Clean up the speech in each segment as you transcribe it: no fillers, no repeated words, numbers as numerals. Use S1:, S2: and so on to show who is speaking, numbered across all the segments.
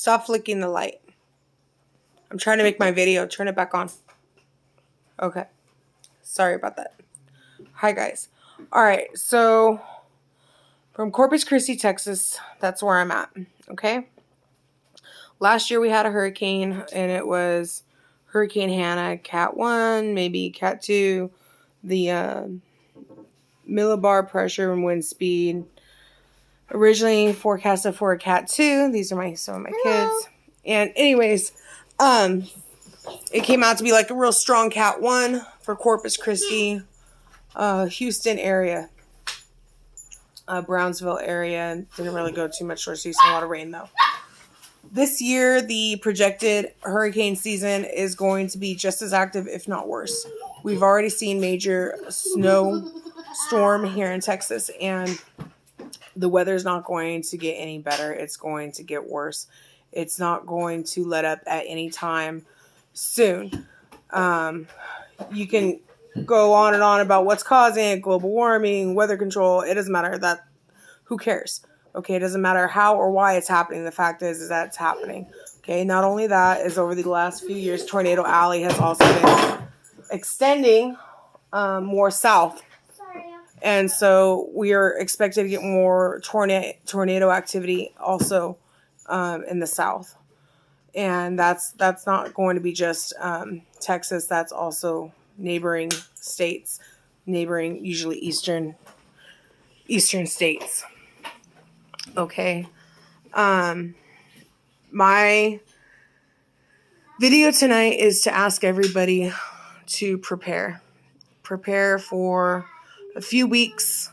S1: Stop flicking the light. I'm trying to make my video. Turn it back on. Okay. Sorry about that. Hi, guys. All right. So, from Corpus Christi, Texas, that's where I'm at. Okay. Last year we had a hurricane, and it was Hurricane Hannah, Cat 1, maybe Cat 2. The millibar pressure and wind speed originally forecasted for a Cat 2. These are some of my kids. And anyways, it came out to be like a real strong Cat 1 for Corpus Christi, Houston area, Brownsville area. Didn't really go too much towards Houston. A lot of rain though. This year, the projected hurricane season is going to be just as active, if not worse. We've already seen major snowstorm here in Texas, and the weather's not going to get any better. It's going to get worse. It's not going to let up at any time soon. You can go on and on about what's causing it, global warming, weather control. It doesn't matter. Who cares? Okay, it doesn't matter how or why it's happening. The fact is that it's happening. Okay, not only that, is over the last few years, Tornado Alley has also been extending more south. And so we are expected to get more tornado activity also in the south. And that's not going to be just Texas. That's also neighboring states, usually eastern states. Okay. My video tonight is to ask everybody to prepare for a few weeks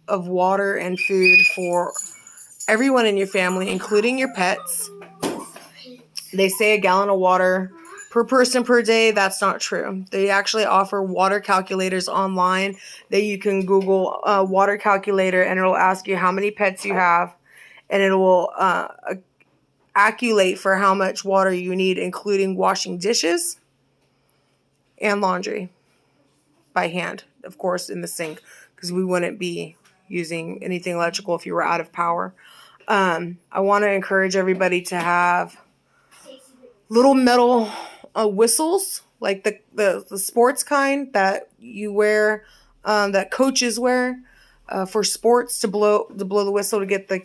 S1: of water and food for everyone in your family, including your pets. They say a gallon of water per person per day. That's not true. They actually offer water calculators online that you can Google water calculator, and it'll ask you how many pets you have, and it will calculate for how much water you need, including washing dishes and laundry by hand, of course, in the sink, because we wouldn't be using anything electrical if you were out of power. I want to encourage everybody to have little metal whistles, like the sports kind that you wear, that coaches wear for sports, to blow the whistle to get the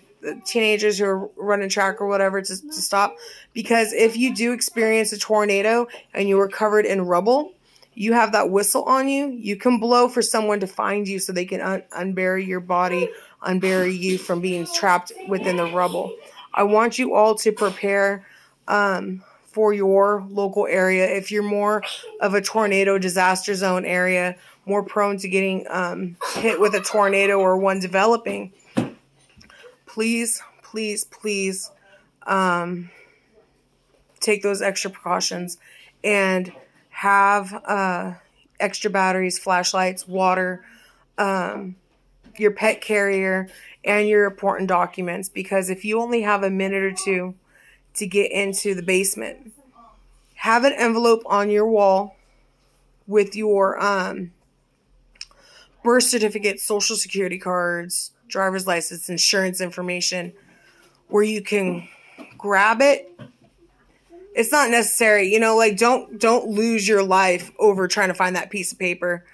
S1: teenagers who are running track or whatever to stop. Because if you do experience a tornado and you were covered in rubble, you have that whistle on you. You can blow for someone to find you so they can unbury your body, unbury you from being trapped within the rubble. I want you all to prepare for your local area. If you're more of a tornado disaster zone area, more prone to getting hit with a tornado or one developing, please take those extra precautions and have extra batteries, flashlights, water, your pet carrier, and your important documents. Because if you only have a minute or two to get into the basement, have an envelope on your wall with your birth certificate, social security cards, driver's license, insurance information, where you can grab it. It's not necessary, like don't lose your life over trying to find that piece of paper,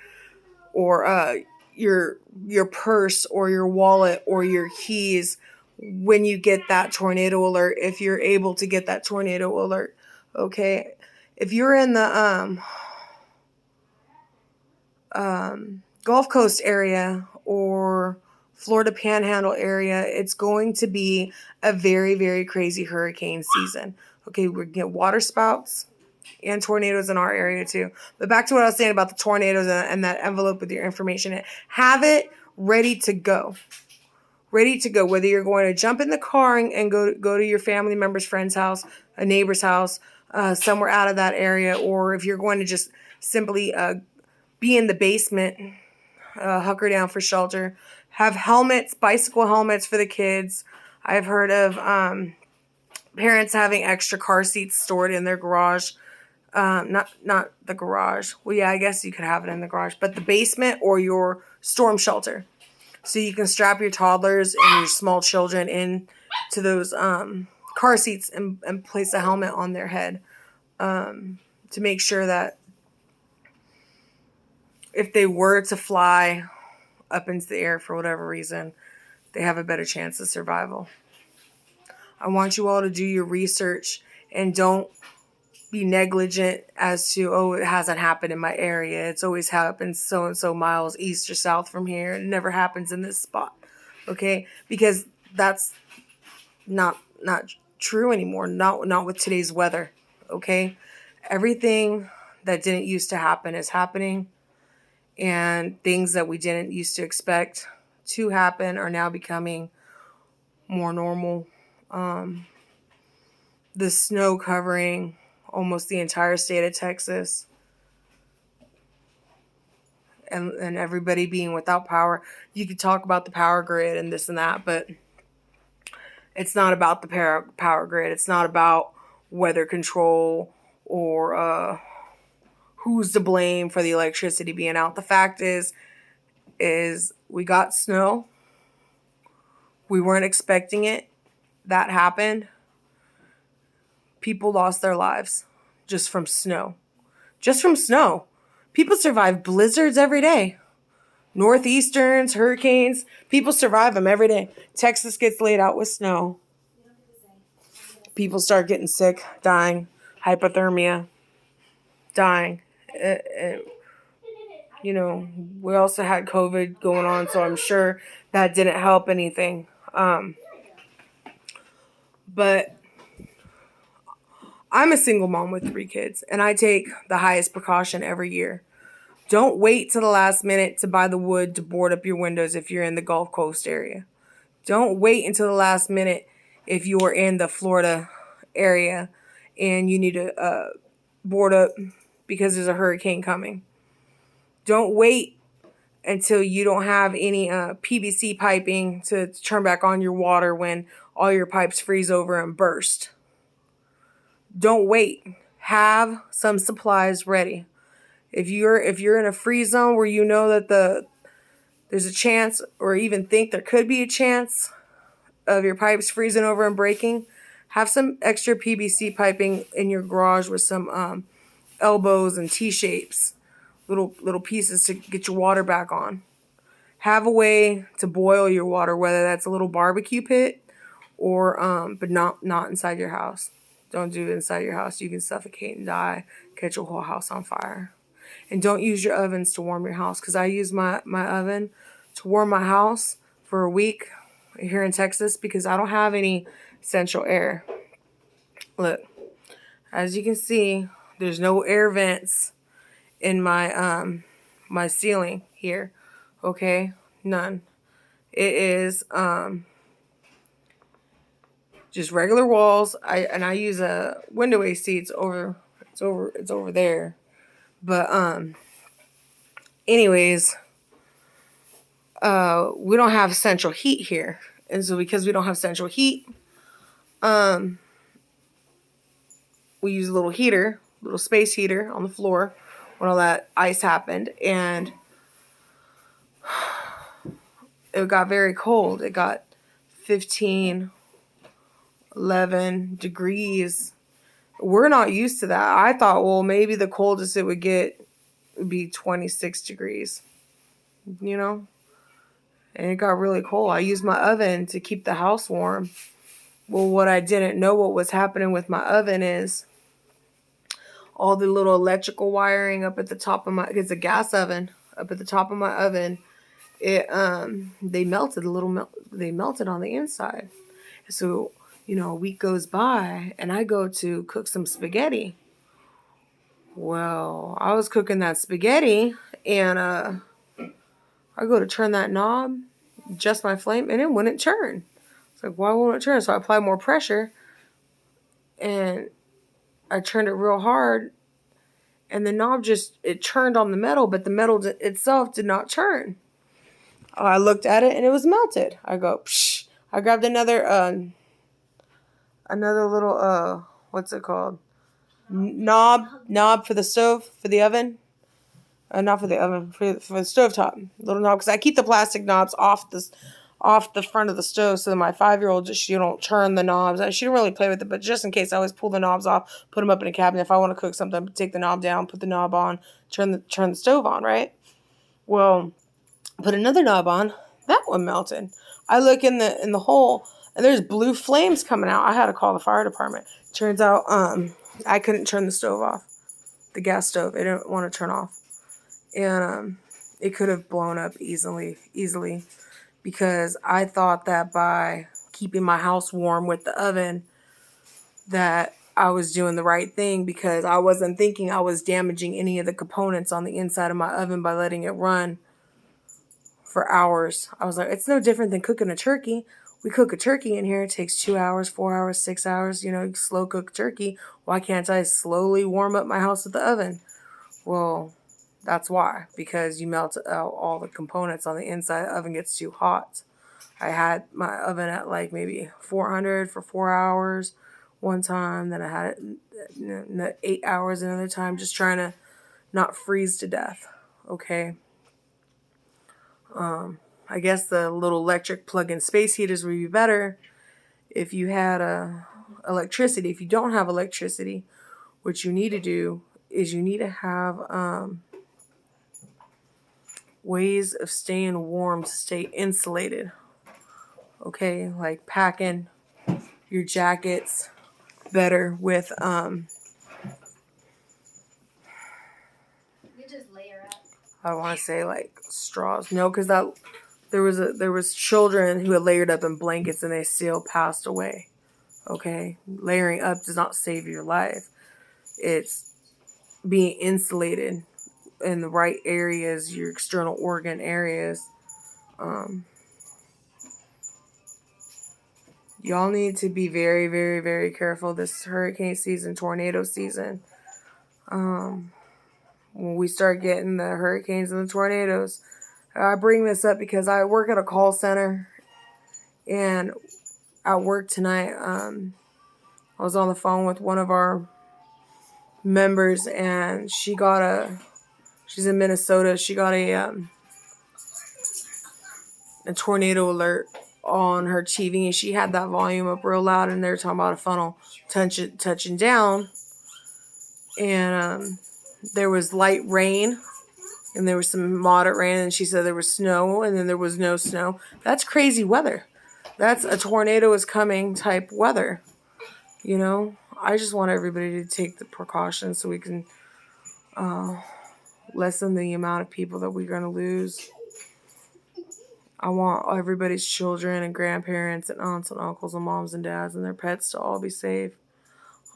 S1: or your purse or your wallet or your keys when you get that tornado alert, if you're able to get that tornado alert. Okay, if you're in the Gulf Coast area or Florida Panhandle area, it's going to be a very, very crazy hurricane season. Okay, we're going to get water spouts and tornadoes in our area too. But back to what I was saying about the tornadoes and that envelope with your information. Have it ready to go. Ready to go. Whether you're going to jump in the car and go to your family member's friend's house, a neighbor's house, somewhere out of that area, or if you're going to just simply be in the basement, hunker down for shelter. Have helmets, bicycle helmets for the kids. I've heard of parents having extra car seats stored in their garage. Not the garage. Well, yeah, I guess you could have it in the garage, but the basement or your storm shelter. So you can strap your toddlers and your small children in to those car seats and place a helmet on their head to make sure that if they were to fly up into the air for whatever reason, they have a better chance of survival. I want you all to do your research and don't be negligent as to, oh, it hasn't happened in my area. It's always happened so-and-so miles east or south from here. It never happens in this spot. Okay? Because that's not true anymore. Not with today's weather. Okay? Everything that didn't used to happen is happening. And things that we didn't used to expect to happen are now becoming more normal. The snow covering almost the entire state of Texas, and everybody being without power. You could talk about the power grid and this and that, but it's not about the power grid. It's not about weather control or who's to blame for the electricity being out. The fact is we got snow. We weren't expecting it. That happened. People lost their lives just from snow. Just from snow. People survive blizzards every day. Northeasterns, hurricanes. People survive them every day. Texas gets laid out with snow. People start getting sick, dying, hypothermia, dying. You know, we also had COVID going on, so I'm sure that didn't help anything. But I'm a single mom with 3 kids, and I take the highest precaution every year. Don't wait till the last minute to buy the wood to board up your windows if you're in the Gulf Coast area. Don't wait until the last minute if you're in the Florida area and you need to board up because there's a hurricane coming. Don't wait until you don't have any PVC piping to turn back on your water when all your pipes freeze over and burst. Don't wait. Have some supplies ready. If you're in a freeze zone where you know that there's a chance, or even think there could be a chance of your pipes freezing over and breaking, have some extra PVC piping in your garage with some elbows and T-shapes, little pieces to get your water back on. Have a way to boil your water, whether that's a little barbecue pit or but not inside your house. Don't do it inside your house. You can suffocate and die, catch your whole house on fire. And don't use your ovens to warm your house, because I use my oven to warm my house for a week here in Texas because I don't have any central air. Look, as you can see, there's no air vents in my my ceiling here. Okay? None. It is just regular walls. I use a window AC. It's over there. But anyways, we don't have central heat here. And so because we don't have central heat, we use a little space heater on the floor when all that ice happened, and it got very cold. It got 15, 11 degrees. We're not used to that. I thought, well, maybe the coldest it would get would be 26 degrees, you know? And it got really cold. I used my oven to keep the house warm. Well, what I didn't know what was happening with my oven is all the little electrical wiring up at the top of it's a gas oven, up at the top of my oven, they melted they melted on the inside. So, you know, a week goes by and I go to cook some spaghetti. Well, I was cooking that spaghetti and I go to turn that knob, adjust my flame, and it wouldn't turn. It's like, why won't it turn? So I applied more pressure and I turned it real hard, and the knob it turned on the metal, but the metal itself did not turn. I looked at it and it was melted. I go, psh. I grabbed another little, what's it called? Knob for the stove, for the oven. Not for the oven, for the stovetop. Little knob, because I keep the plastic knobs off off the front of the stove so that my 5-year-old, she don't turn the knobs. She don't really play with it, but just in case, I always pull the knobs off, put them up in a cabinet. If I want to cook something, take the knob down, put the knob on, turn the stove on, right? Well, put another knob on. That one melted. I look in the hole, and there's blue flames coming out. I had to call the fire department. Turns out I couldn't turn the stove off, the gas stove. It didn't want to turn off, and it could have blown up easily, because I thought that by keeping my house warm with the oven that I was doing the right thing, because I wasn't thinking I was damaging any of the components on the inside of my oven by letting it run for hours. I was like, it's no different than cooking a turkey. We cook a turkey in here. It takes 2 hours, 4 hours, 6 hours. You slow cook turkey. Why can't I slowly warm up my house with the oven? Well, that's why. Because you melt out all the components on the inside. The oven gets too hot. I had my oven at like maybe 400 for 4 hours one time. Then I had it at 8 hours another time, just trying to not freeze to death. Okay. I guess the little electric plug-in space heaters would be better if you had electricity. If you don't have electricity, what you need to do is you need to have ways of staying warm to stay insulated. Okay, like packing your jackets better with
S2: You just layer up.
S1: I don't want to say like straws. No, because there was children who had layered up in blankets and they still passed away. Okay, layering up does not save your life. It's being insulated in the right areas, your external organ areas. Y'all need to be very, very, very careful this hurricane season, tornado season. When we start getting the hurricanes and the tornadoes, I bring this up because I work at a call center, and at work tonight, I was on the phone with one of our members, and she's in Minnesota. She got a tornado alert on her TV, and she had that volume up real loud, and they were talking about a funnel touching down, and there was light rain, and there was some moderate rain, and she said there was snow, and then there was no snow. That's crazy weather. That's a tornado is coming type weather. I just want everybody to take the precautions so we can lessen the amount of people that we're going to lose. I want everybody's children and grandparents and aunts and uncles and moms and dads and their pets to all be safe.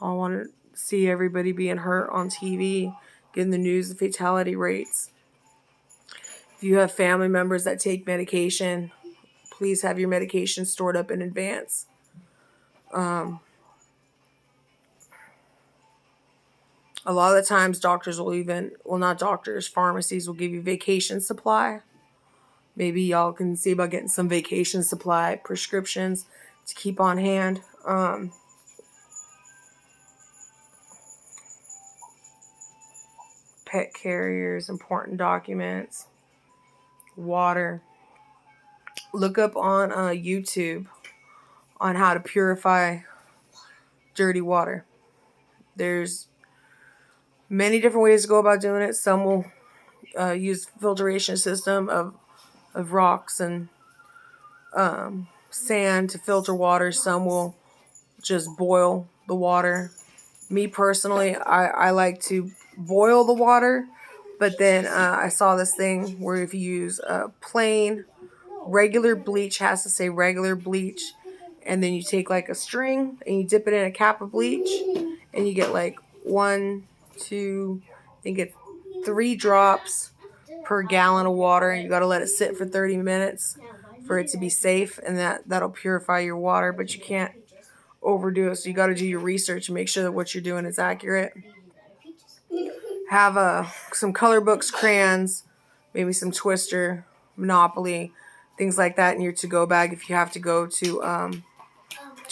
S1: I want to see everybody being hurt on TV, getting the news, the fatality rates. If you have family members that take medication, please have your medication stored up in advance. A lot of the times doctors will pharmacies will give you vacation supply. Maybe y'all can see about getting some vacation supply prescriptions to keep on hand. Pet carriers, important documents, water. Look up on YouTube on how to purify dirty water. There's many different ways to go about doing it. Some will use filtration system of rocks and sand to filter water. Some will just boil the water. Me personally, I like to boil the water, but then I saw this thing where if you use plain regular bleach, has to say regular bleach, and then you take like a string and you dip it in a cap of bleach, and you get like 1, 2, I think it's 3 drops per gallon of water, and you got to let it sit for 30 minutes for it to be safe, and that'll purify your water, but you can't overdo it, so you got to do your research and make sure that what you're doing is accurate. Have some color books, crayons, maybe some Twister, Monopoly, things like that in your to-go bag if you have to go to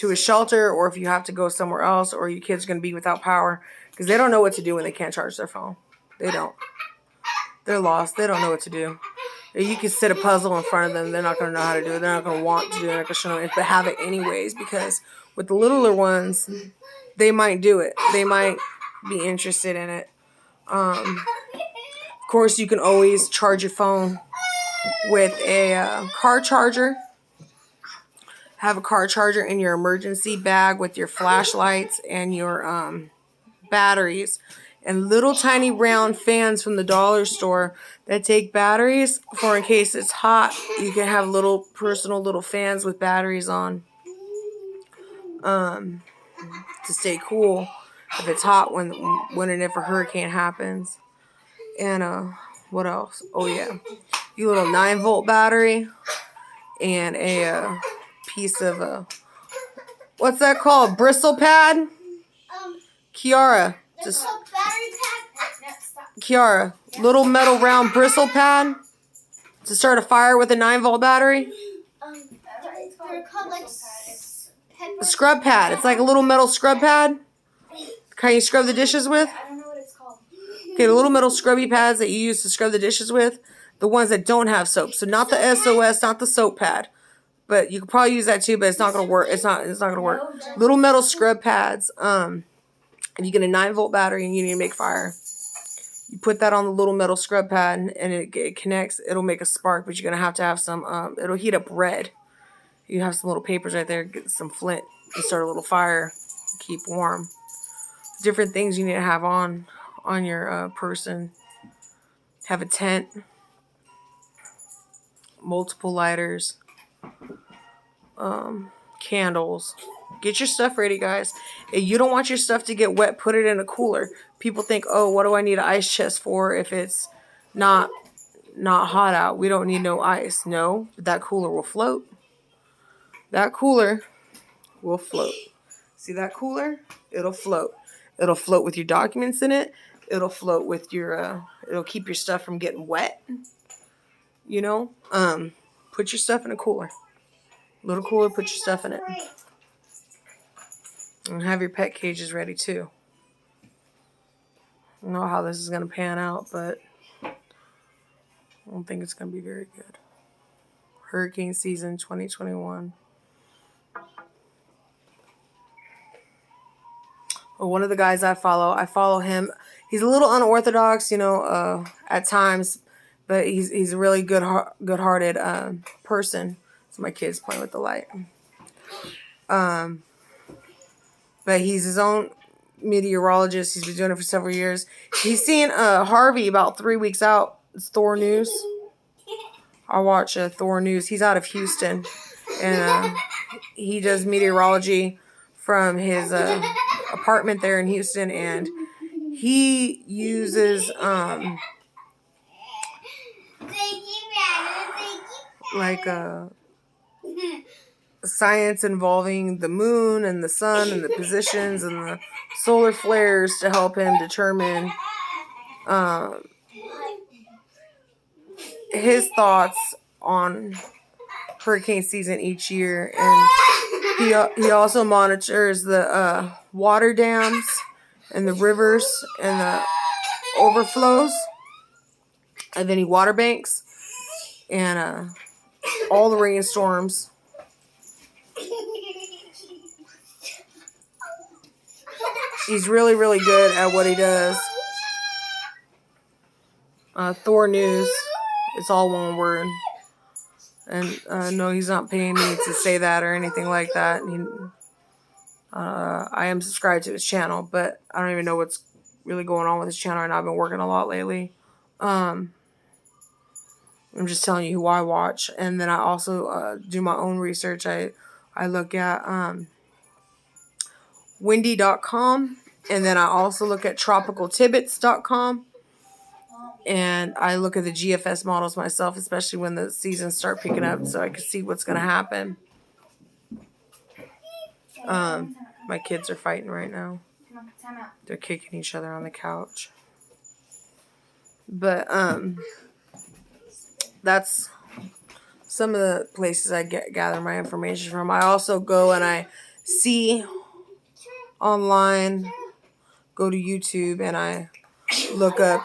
S1: a shelter, or if you have to go somewhere else, or your kid's going to be without power, because they don't know what to do when they can't charge their phone. They don't. They're lost. They don't know what to do. You can sit a puzzle in front of them. They're not going to know how to do it. They're not going to want to do it. They're not going to show them, but have it anyways, because with the littler ones, they might do it. They might be interested in it. Of course, you can always charge your phone with a car charger. Have a car charger in your emergency bag with your flashlights and your batteries. And little tiny round fans from the dollar store that take batteries for in case it's hot. You can have little personal little fans with batteries on to stay cool if it's hot when and if a hurricane happens. And what else? Oh yeah, your little 9-volt battery and a piece of what's that called? Bristle pad? Kiara. Just Kiara, little metal round bristle pad to start a fire with a 9-volt battery.
S2: They're called like
S1: A scrub pad. It's like a little metal scrub pad. Can you scrub the dishes with?
S2: I don't know what it's called.
S1: Okay, the little metal scrubby pads that you use to scrub the dishes with, the ones that don't have soap. So not the SOS, not the soap pad. But you could probably use that too, but it's not gonna work. It's not gonna work. Little metal scrub pads. If you get a 9-volt battery and you need to make fire, you put that on the little metal scrub pad and it connects. It'll make a spark, but you're gonna have to have some. It'll heat up red. You have some little papers right there. Get some flint and start a little fire. Keep warm. Different things you need to have on your person. Have a tent. Multiple lighters. Candles. Get your stuff ready, guys. If you don't want your stuff to get wet, put it in a cooler. People think, oh, what do I need an ice chest for if it's not hot out? We don't need no ice. No, that cooler will float. That cooler will float. See that cooler? It'll float. It'll float with your documents in it. It'll float with your, it'll keep your stuff from getting wet. You know? Put your stuff in a cooler. Little cooler, put your stuff in it. And have your pet cages ready too. I don't know how this is going to pan out, but I don't think it's going to be very good. Hurricane season 2021. Well, one of the guys I follow him. He's a little unorthodox, you know, at times, but he's a really good-hearted person. So my kid's playing with the light. But he's his own meteorologist. He's been doing it for several years. He's seen Harvey about 3 weeks out. It's Thor News. I watch Thor News. He's out of Houston, and he does meteorology from his apartment there in Houston, and he uses science involving the moon and the sun and the positions and the solar flares to help him determine his thoughts on hurricane season each year. And he also monitors the water dams and the rivers and the overflows of any water banks and all the rainstorms. He's really, really good at what he does. Thor News. It's all one word. And no, he's not paying me to say that or anything like that. I am subscribed to his channel, but I don't even know what's really going on with his channel, and I've been working a lot lately. I'm just telling you who I watch, and then I also do my own research. I look at windy.com, and then I also look at tropicaltidbits.com, and I look at the GFS models myself, especially when the seasons start picking up, so I can see what's going to happen. My kids are fighting right now. They're kicking each other on the couch. But that's some of the places I gather my information from. I also go and I see online, go to YouTube, and I look up,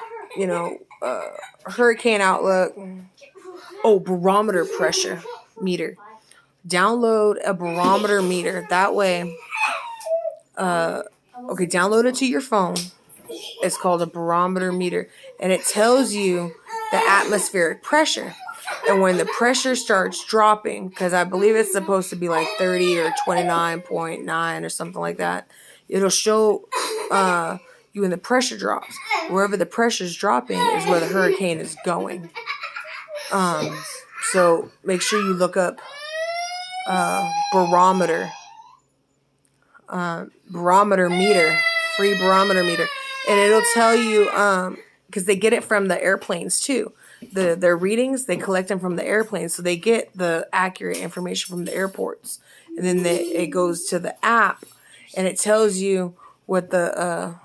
S1: Hurricane Outlook, Oh, barometer pressure meter. Download a barometer meter. That way, okay, download it to your phone. It's called a barometer meter, and it tells you the atmospheric pressure. And when the pressure starts dropping, because I believe it's supposed to be like 30 or 29.9 or something like that, it'll show you when the pressure drops. Wherever the pressure is dropping is where the hurricane is going. So make sure you look up barometer meter, free barometer meter, and it'll tell you because they get it from the airplanes too. Their readings, they collect them from the airplanes, so they get the accurate information from the airports, and then it goes to the app, and it tells you what the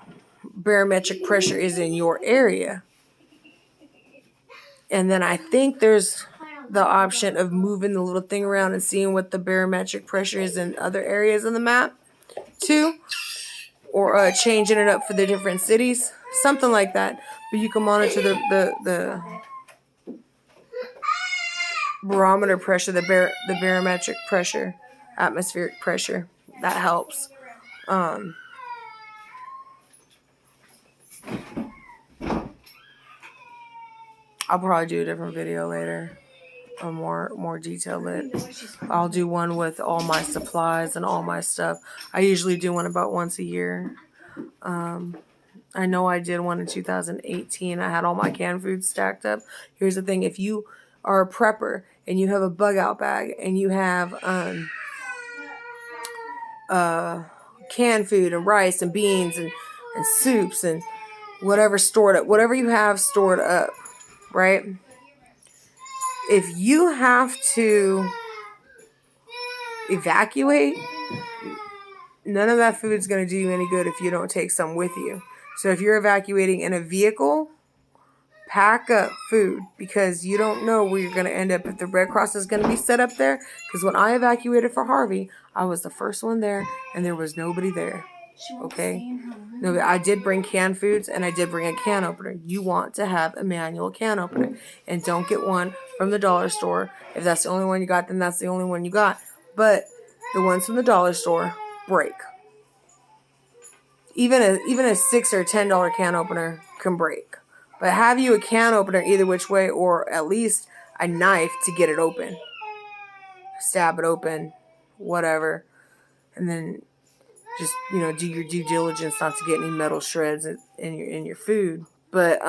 S1: barometric pressure is in your area. And then I think there's the option of moving the little thing around and seeing what the barometric pressure is in other areas on the map too, or changing it up for the different cities, something like that. But you can monitor the barometer pressure, the barometric pressure, atmospheric pressure. That helps. I'll probably do a different video later, a more detailed. I'll do one with all my supplies and all my stuff. I usually do one about once a year. I know I did one in 2018. I had all my canned food stacked up. Here's the thing: if you are a prepper and you have a bug out bag and you have canned food and rice and beans and soups and whatever stored up, whatever you have stored up, right? If you have to evacuate, none of that food's going to do you any good if you don't take some with you. So if you're evacuating in a vehicle, pack up food, because you don't know where you're going to end up, if the Red Cross is going to be set up there. Because when I evacuated for Harvey, I was the first one there and there was nobody there. Okay? No, I did bring canned foods and I did bring a can opener. You want to have a manual can opener, and don't get one from the dollar store. If that's the only one you got, then that's the only one you got. But the ones from the dollar store break. Even a $6 or $10 can opener can break. But have you a can opener either which way, or at least a knife to get it open. Stab it open, whatever. And then just, do your due diligence not to get any metal shreds in your food. But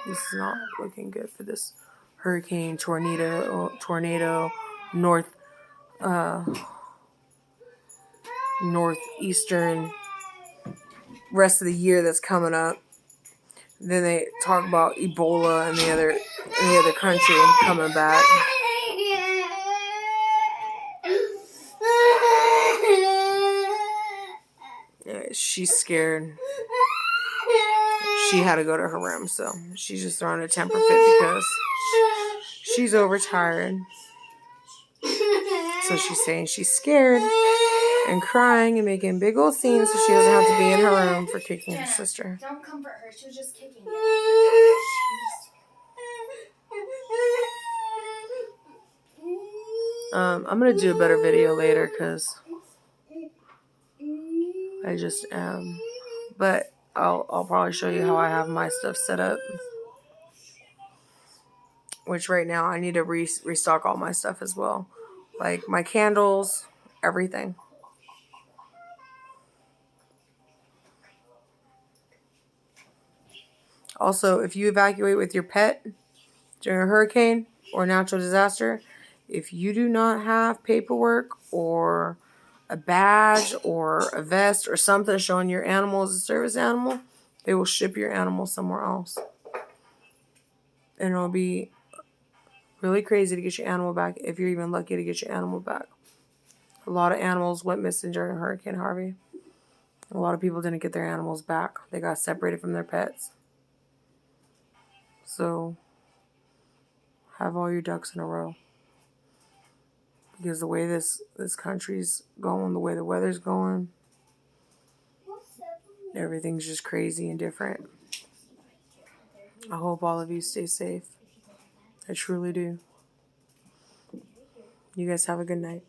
S1: this is not looking good for this hurricane, tornado, northeastern rest of the year that's coming up. Then they talk about Ebola and the other country coming back. She's scared. She had to go to her room, so she's just throwing a temper fit because she's overtired. So she's saying she's scared and crying and making big old scenes so she doesn't have to be in her room for kicking her sister.
S2: Don't comfort her. She was just kicking you.
S1: I'm going to do a better video later because I just am. But I'll probably show you how I have my stuff set up. Which right now I need to restock all my stuff as well. Like my candles, everything. Also, if you evacuate with your pet during a hurricane or natural disaster, if you do not have paperwork or a badge or a vest or something showing your animal is a service animal, they will ship your animal somewhere else. And it'll be really crazy to get your animal back if you're even lucky to get your animal back. A lot of animals went missing during Hurricane Harvey. A lot of people didn't get their animals back. They got separated from their pets. So have all your ducks in a row. Because the way this country's going, the way the weather's going, Everything's just crazy and different. I hope all of you stay safe. I truly do. You guys have a good night.